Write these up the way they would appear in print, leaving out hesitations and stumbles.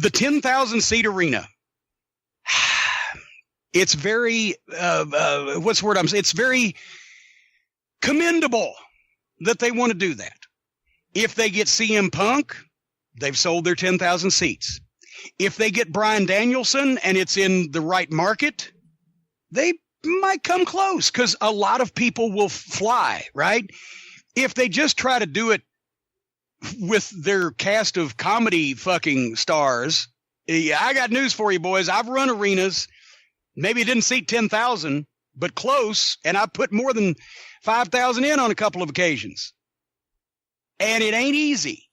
The 10,000 seat arena. It's very, what's the word it's very commendable that they want to do that. If they get CM Punk, they've sold their 10,000 seats. If they get Bryan Danielson and it's in the right market, they might come close because a lot of people will fly, right? If they just try to do it with their cast of comedy fucking stars, I got news for you, boys. I've run arenas. Maybe it didn't seat 10,000, but close. And I put more than 5,000 in on a couple of occasions. And it ain't easy.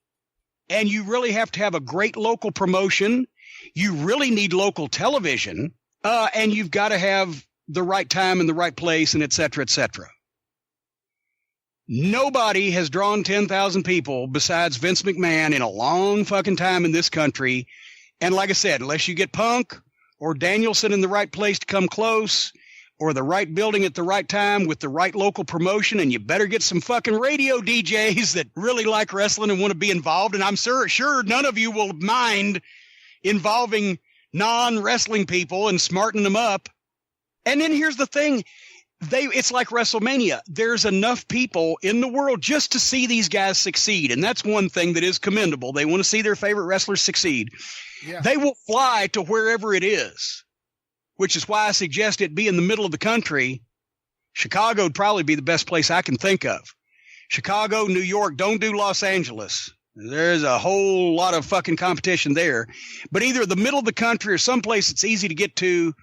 And you really have to have a great local promotion. You really need local television. And you've got to have the right time and the right place and et cetera, et cetera. Nobody has drawn 10,000 people besides Vince McMahon in a long fucking time in this country. And like I said, unless you get Punk or Danielson in the right place to come close, or the right building at the right time with the right local promotion, and you better get some fucking radio DJs that really like wrestling and want to be involved. And I'm sure none of you will mind involving non-wrestling people and smartening them up. And then here's the thing. It's like WrestleMania. There's enough people in the world just to see these guys succeed. And that's one thing that is commendable. They want to see their favorite wrestlers succeed. Yeah. They will fly to wherever it is, which is why I suggest it be in the middle of the country. Chicago would probably be the best place I can think of. Chicago, New York, don't do Los Angeles. There's a whole lot of fucking competition there. But either the middle of the country or someplace that's easy to get to,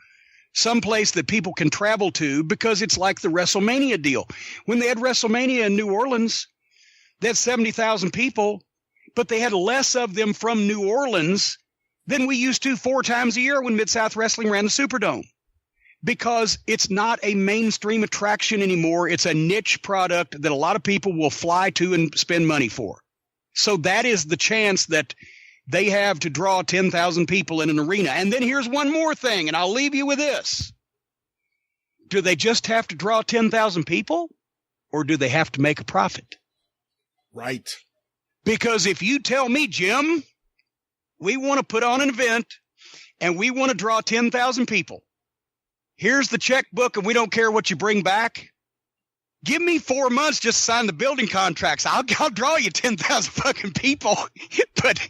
someplace that people can travel to, because it's like the WrestleMania deal. When they had WrestleMania in New Orleans, they had 70,000 people, but they had less of them from New Orleans than we used to 4 times a year when Mid-South Wrestling ran the Superdome, because it's not a mainstream attraction anymore. It's a niche product that a lot of people will fly to and spend money for. So that is the chance that they have to draw 10,000 people in an arena. And then here's one more thing, and I'll leave you with this. Do they just have to draw 10,000 people, or do they have to make a profit? Right. Because if you tell me, Jim, we want to put on an event and we want to draw 10,000 people. Here's the checkbook and we don't care what you bring back. Give me 4 months, just sign the building contracts. I'll draw you 10,000 fucking people, but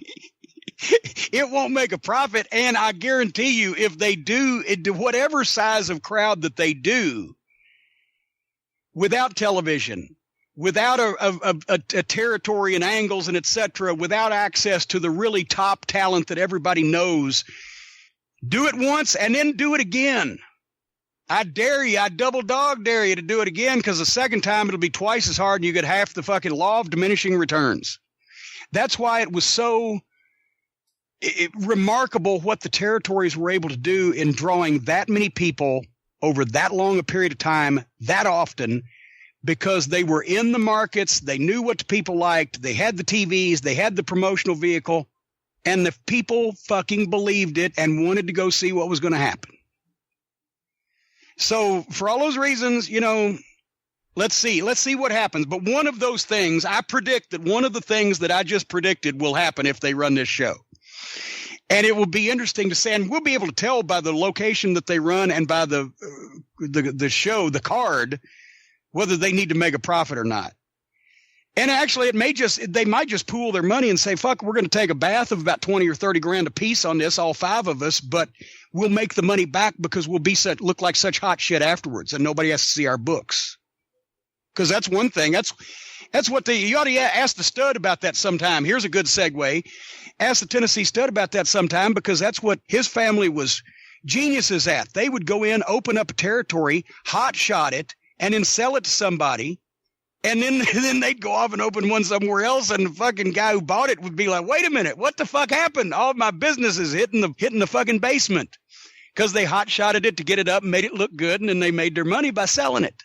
it won't make a profit. And I guarantee you, if they do whatever size of crowd that they do, without television, without a territory and angles and et cetera, without access to the really top talent that everybody knows, do it once and then do it again. I dare you, I double dog dare you to do it again, because the second time it'll be twice as hard and you get half the fucking law of diminishing returns. That's why it was so remarkable what the territories were able to do in drawing that many people over that long a period of time, that often, because they were in the markets, they knew what the people liked, they had the TVs, they had the promotional vehicle, and the people fucking believed it and wanted to go see what was going to happen. So for all those reasons, let's see what happens. But one of those things, I predict that one of the things that I just predicted will happen if they run this show. And it will be interesting to say, and we'll be able to tell by the location that they run and by the show, the card, whether they need to make a profit or not. And actually, they might just pool their money and say, fuck, we're going to take a bath of about 20 or 30 grand a piece on this, all 5 of us, but we'll make the money back because we'll look like such hot shit afterwards and nobody has to see our books. Because that's one thing. That's what you ought to ask the stud about that sometime. Here's a good segue. Ask the Tennessee stud about that sometime, because that's what his family was geniuses at. They would go in, open up a territory, hot shot it, and then sell it to somebody. And then they'd go off and open one somewhere else, and the fucking guy who bought it would be like, wait a minute, what the fuck happened? All of my business is hitting the fucking basement, because they hot-shotted it to get it up and made it look good, and then they made their money by selling it.